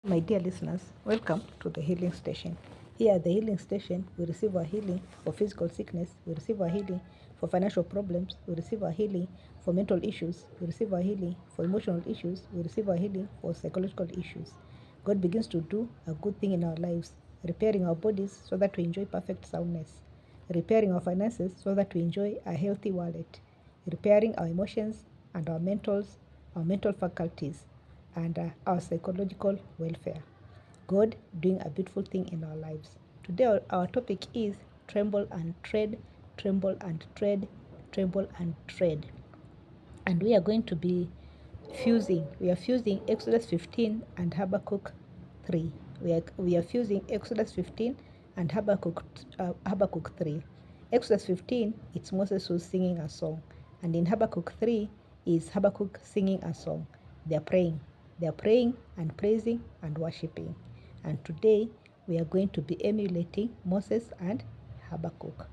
My dear listeners, welcome to the Healing Station. Here at the Healing Station, we receive our healing for physical sickness, we receive our healing for financial problems, we receive our healing for mental issues, we receive our healing for emotional issues, we receive our healing for psychological issues. God begins to do a good thing in our lives, repairing our bodies so that we enjoy perfect soundness, repairing our finances so that we enjoy a healthy wallet, repairing our emotions and our mental faculties, and our psychological welfare. God doing a beautiful thing in our lives. Today, our topic is tremble and tread, tremble and tread, tremble and tread. And we are going to be we are fusing Exodus 15 and Habakkuk 3. We are fusing Exodus 15 and Habakkuk 3. Exodus 15, it's Moses who's singing a song. And in Habakkuk 3 is Habakkuk singing a song. They are praying. They are praying and praising and worshiping. And today we are going to be emulating Moses and Habakkuk.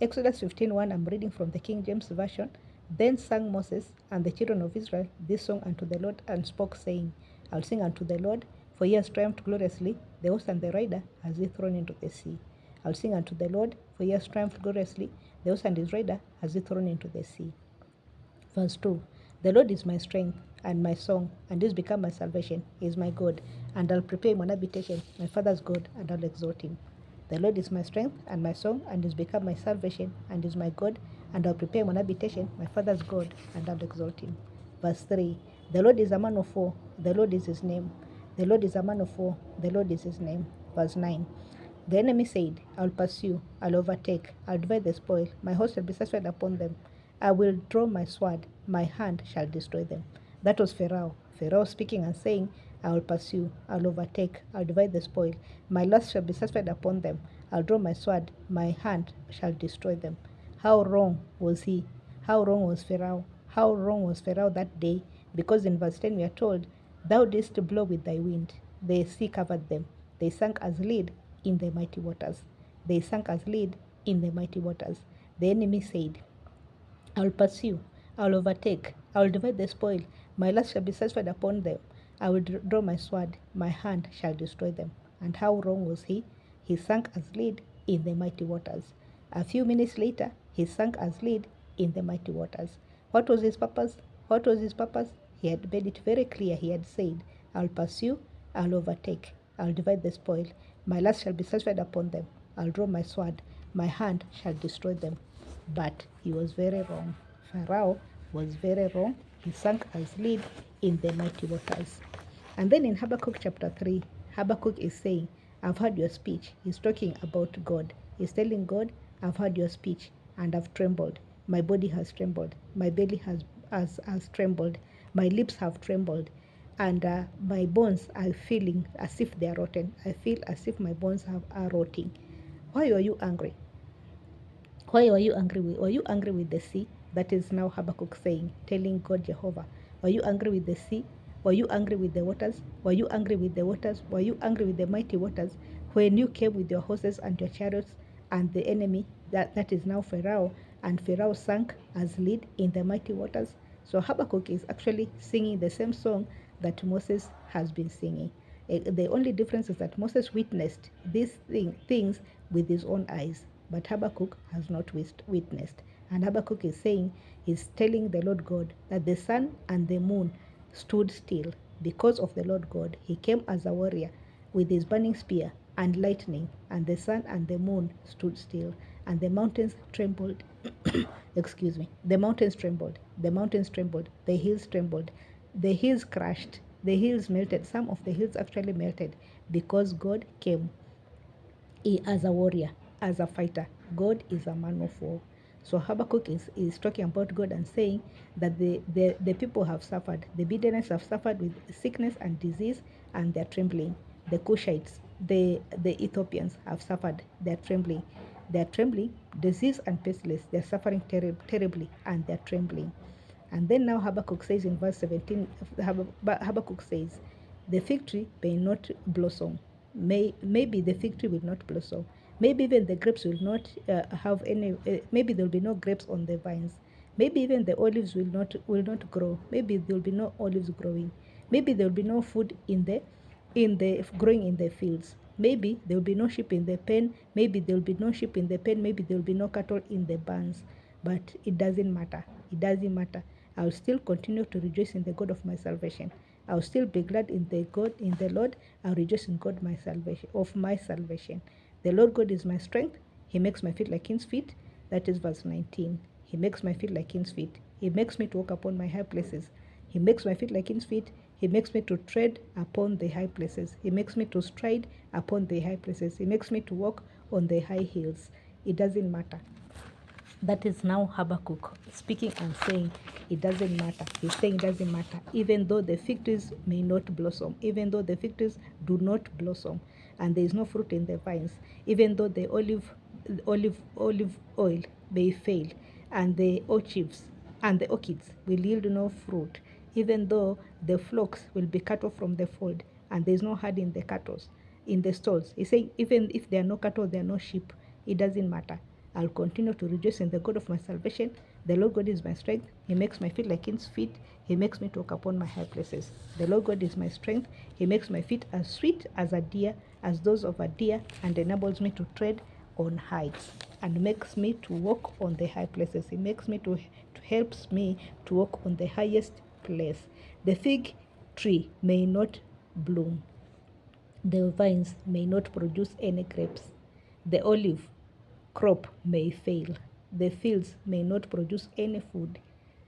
Exodus 15:1, I'm reading from the King James Version. Then sang Moses and the children of Israel this song unto the Lord, and spoke, saying, I'll sing unto the Lord, for he has triumphed gloriously. The horse and the rider has he thrown into the sea. I'll sing unto the Lord, for he has triumphed gloriously. The horse and his rider has he thrown into the sea. Verse 2. The Lord is my strength and my song, and is become my salvation. He is my God, and I'll prepare him an habitation, my father's God, and I'll exalt him. The Lord is my strength and my song, and is become my salvation, and is my God, and I'll prepare him an habitation, my father's God, and I'll exalt him. Verse 3. The Lord is a man of war, the Lord is his name. The Lord is a man of war, the Lord is his name. Verse 9. The enemy said, I'll pursue, I'll overtake, I'll divide the spoil, my host shall be satisfied upon them. I will draw my sword, my hand shall destroy them. That was Pharaoh. Pharaoh speaking and saying, I will pursue, I'll overtake, I'll divide the spoil, my lust shall be satisfied upon them. I'll draw my sword, my hand shall destroy them. How wrong was he? How wrong was Pharaoh? How wrong was Pharaoh that day? Because in verse 10 we are told, Thou didst blow with thy wind, the sea covered them. They sank as lead in the mighty waters. They sank as lead in the mighty waters. The enemy said, I'll pursue, I'll overtake, I'll divide the spoil, my lust shall be satisfied upon them. I will draw my sword, my hand shall destroy them. And how wrong was he? He sank as lead in the mighty waters. A few minutes later, he sank as lead in the mighty waters. What was his purpose? What was his purpose? He had made it very clear. He had said, I'll pursue, I'll overtake, I'll divide the spoil, my lust shall be satisfied upon them. I'll draw my sword, my hand shall destroy them. But he was very wrong. Pharaoh was very wrong. He sank as lead in the mighty waters. And then in Habakkuk chapter 3, Habakkuk is saying, I've heard your speech. He's talking about God. He's telling God, I've heard your speech and I've trembled. My body has trembled. My belly has trembled. My lips have trembled. And my bones are feeling as if they are rotten. I feel as if my bones are rotting. Why are you angry? Why were you angry with? Were you angry with the sea? That is now Habakkuk saying, telling God Jehovah. Were you angry with the sea? Were you angry with the waters? Were you angry with the waters? Were you angry with the mighty waters? When you came with your horses and your chariots and the enemy, that is now Pharaoh, and Pharaoh sank as lead in the mighty waters. So Habakkuk is actually singing the same song that Moses has been singing. The only difference is that Moses witnessed these things with his own eyes, but Habakkuk has not witnessed. And Habakkuk is saying, he's telling the Lord God that the sun and the moon stood still because of the Lord God. He came as a warrior with his burning spear and lightning, and the sun and the moon stood still, and the mountains trembled. Excuse me. The mountains trembled. The mountains trembled. The hills trembled. The hills crashed. The hills melted. Some of the hills actually melted because God came as a warrior, as a fighter. God is a man of war. So Habakkuk is talking about God and saying that the people have suffered. The Midianites have suffered with sickness and disease, and they're trembling. The Cushites, the Ethiopians have suffered. They're trembling. They're trembling. Disease and pestilence, they're suffering terribly, and they're trembling. And then now Habakkuk says in verse 17, Habakkuk says, the fig tree may not blossom. Maybe the fig tree will not blossom. Maybe even the grapes will not have any. Maybe there will be no grapes on the vines. Maybe even the olives will not grow. Maybe there will be no olives growing. Maybe there will be no food in growing in the fields. Maybe there will be no sheep in the pen, maybe there will be no sheep in the pen, maybe there will be no cattle in the barns, but it doesn't matter. It doesn't matter. I'll still continue to rejoice in the God of my salvation. I'll still be glad in the Lord. I'll rejoice in God of my salvation. The Lord God is my strength. He makes my feet like king's feet. That is verse 19. He makes my feet like king's feet. He makes me to walk upon my high places. He makes my feet like king's feet. He makes me to tread upon the high places. He makes me to stride upon the high places. He makes me to walk on the high hills. It doesn't matter. That is now Habakkuk speaking and saying it doesn't matter. He's saying it doesn't matter. Even though the fig trees may not blossom, even though the fig trees do not blossom, and there is no fruit in the vines, even though the olive oil may fail, and the orchids will yield no fruit, even though the flocks will be cut off from the fold, and there is no herd in the cattle, in the stalls. He's saying even if there are no cattle, there are no sheep, it doesn't matter. I'll continue to rejoice in the God of my salvation. The Lord God is my strength. He makes my feet like king's feet. He makes me to walk upon my high places. The Lord God is my strength. He makes my feet as sweet as a deer, as those of a deer, and enables me to tread on heights, and makes me to walk on the high places. He makes me to helps me to walk on the highest place. The fig tree may not bloom. The vines may not produce any grapes. The olive crop may fail. The fields may not produce any food.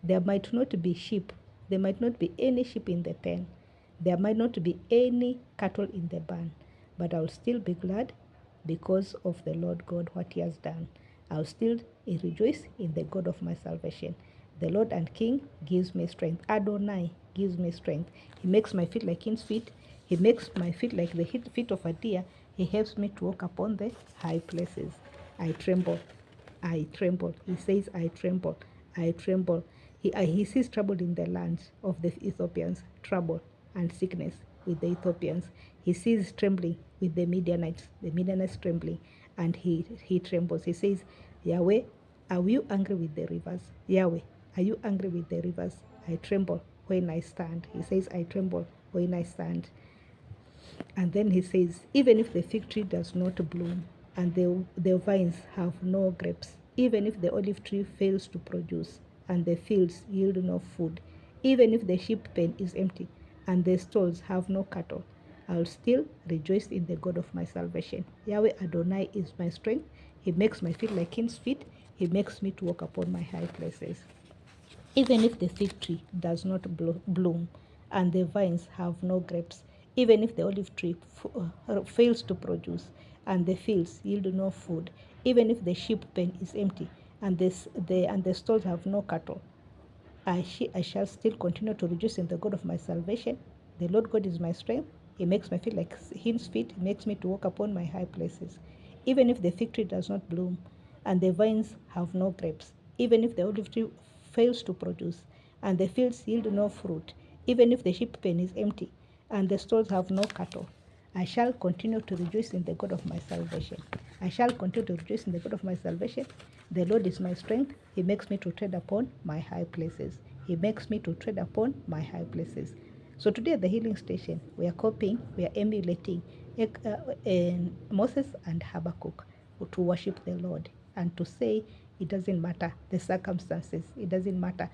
There might not be sheep. There might not be any sheep in the pen. There might not be any cattle in the barn. But I'll still be glad because of the Lord God, what he has done. I'll still rejoice in the God of my salvation. The Lord and King gives me strength. Adonai gives me strength. He makes my feet like king's feet. He makes my feet like the feet of a deer. He helps me to walk upon the high places. I tremble. I tremble. He says, I tremble. I tremble. He sees trouble in the lands of the Ethiopians, trouble and sickness with the Ethiopians. He sees trembling with the Midianites trembling, and he trembles. He says, Yahweh, are you angry with the rivers? Yahweh, are you angry with the rivers? I tremble when I stand. He says, I tremble when I stand. And then he says, even if the fig tree does not bloom and the vines have no grapes, even if the olive tree fails to produce and the fields yield no food, even if the sheep pen is empty and the stalls have no cattle, I'll still rejoice in the God of my salvation. Yahweh Adonai is my strength. He makes my feet like king's feet. He makes me to walk upon my high places. Even if the fig tree does not bloom and the vines have no grapes, even if the olive tree fails to produce and the fields yield no food, even if the sheep pen is empty and the stalls have no cattle, I shall still continue to rejoice in the God of my salvation. The Lord God is my strength. He makes my feet like hin's feet. He makes me to walk upon my high places. Even if the fig tree does not bloom and the vines have no grapes, even if the olive tree fails to produce and the fields yield no fruit, even if the sheep pen is empty and the stalls have no cattle, I shall continue to rejoice in the God of my salvation. I shall continue to rejoice in the God of my salvation. The Lord is my strength. He makes me to tread upon my high places. He makes me to tread upon my high places. So today at the healing station, we are emulating Moses and Habakkuk to worship the Lord and to say it doesn't matter the circumstances, it doesn't matter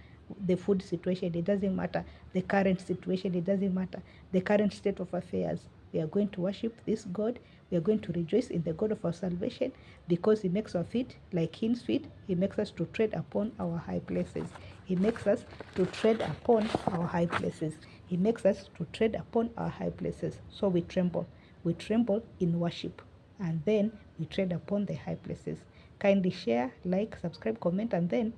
the food situation, it doesn't matter the current situation, it doesn't matter the current state of affairs. We are going to worship this God. We are going to rejoice in the God of our salvation because he makes our feet like hin's feet. He makes us to tread upon our high places. He makes us to tread upon our high places. He makes us to tread upon our high places. So we tremble. We tremble in worship. And then we tread upon the high places. Kindly share, like, subscribe, comment, and then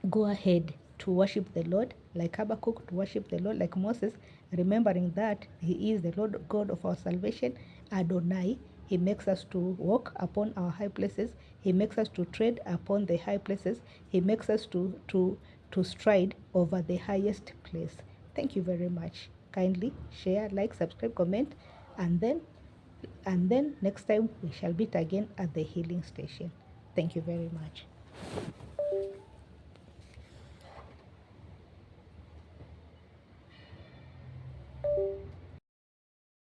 go ahead to worship the Lord, like Habakkuk, to worship the Lord, like Moses, remembering that he is the Lord God of our salvation, Adonai. He makes us to walk upon our high places. He makes us to tread upon the high places. He makes us to stride over the highest place. Thank you very much. Kindly share, like, subscribe, comment, and then next time we shall meet again at the healing station. Thank you very much.